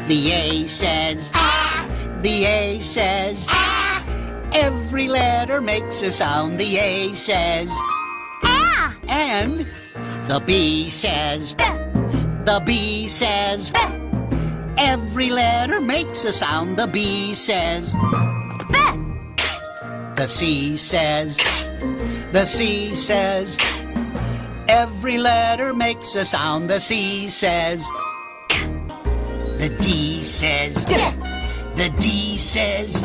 The A says ah. The A says ah. Every letter makes a sound. The A says ah. And the B says The B says every letter makes a sound. The B says The C says The C says every letter makes a sound. The C says The D says The D says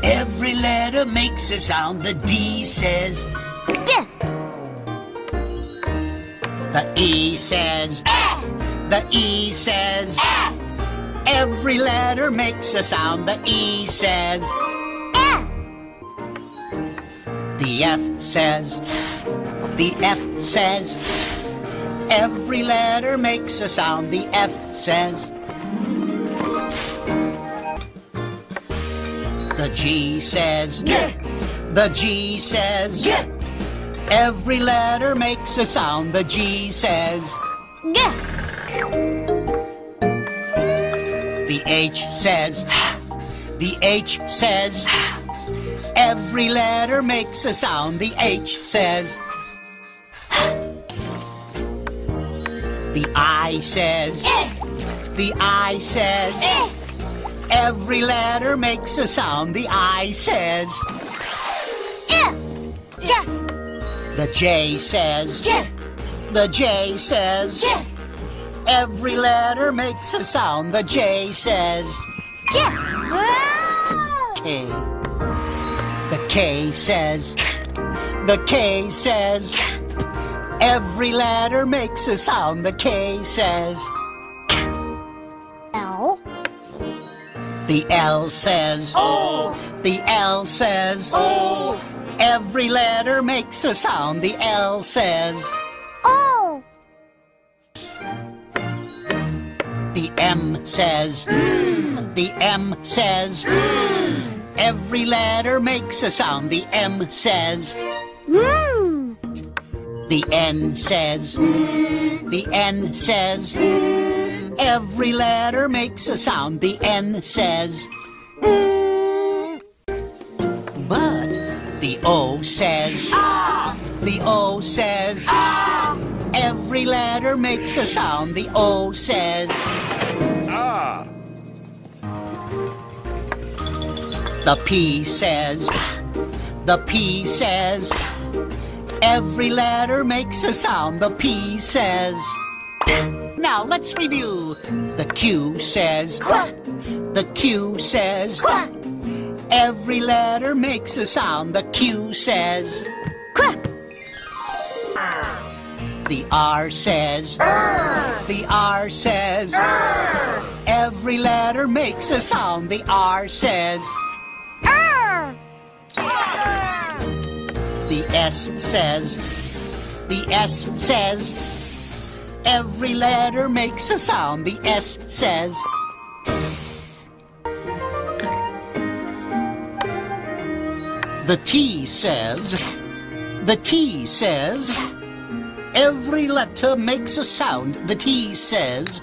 every letter makes a sound. The D says The E says The E says every letter makes a sound. The E says The F says The F says every letter makes a sound. The F says The G says The G says every letter makes a sound. The G says The H says The H says every letter makes a sound. The H says The I says The I says every letter makes a sound. The I says The J says The J says every letter makes a sound. The J says K. The K says The K says every letter makes a sound. The K says L. The L says Oh. The L says Oh. every letter makes a sound. The L says Oh. The M says The M says every letter makes a sound. The M says The N says The N says every letter makes a sound. The N says But the O says The O says every letter makes a sound. The O says The P says The P says every letter makes a sound. The P says Now let's review. The Q says The Q says every letter makes a sound. The Q says The R says The R says every letter makes a sound. The R says The S says The S says every letter makes a sound. The S says The T says The T says every letter makes a sound. The T says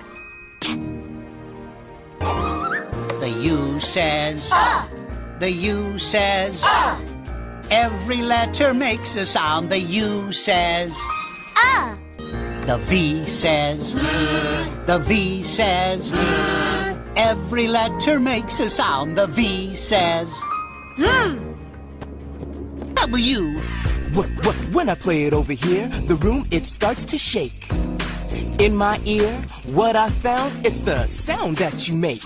The U says The U says every letter makes a sound. The U says The V says The V says every letter makes a sound. The V says W. When I play it over here, the room, it starts to shake. In my ear, what I found, it's the sound that you make.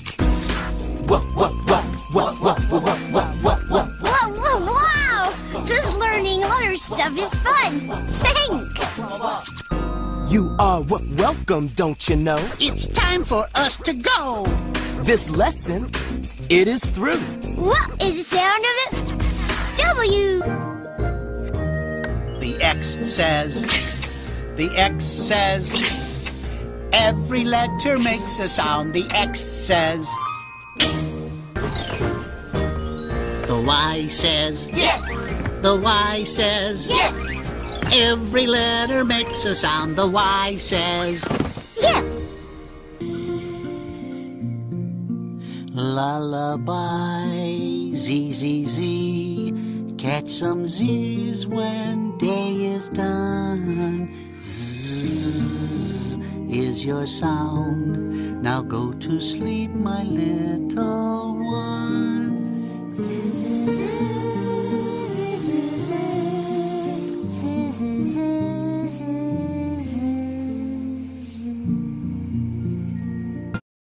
Wow! This learning letter stuff is fun. Thanks. You are welcome, don't you know? It's time for us to go. This lesson, it is through. What is the sound of it? W. The X says The X says every letter makes a sound. The X says The Y says The Y says every letter makes a sound. The Y says Lullaby, Z, Z, Z. Catch some Z's when day is done. Zzz is your sound. Now go to sleep, my little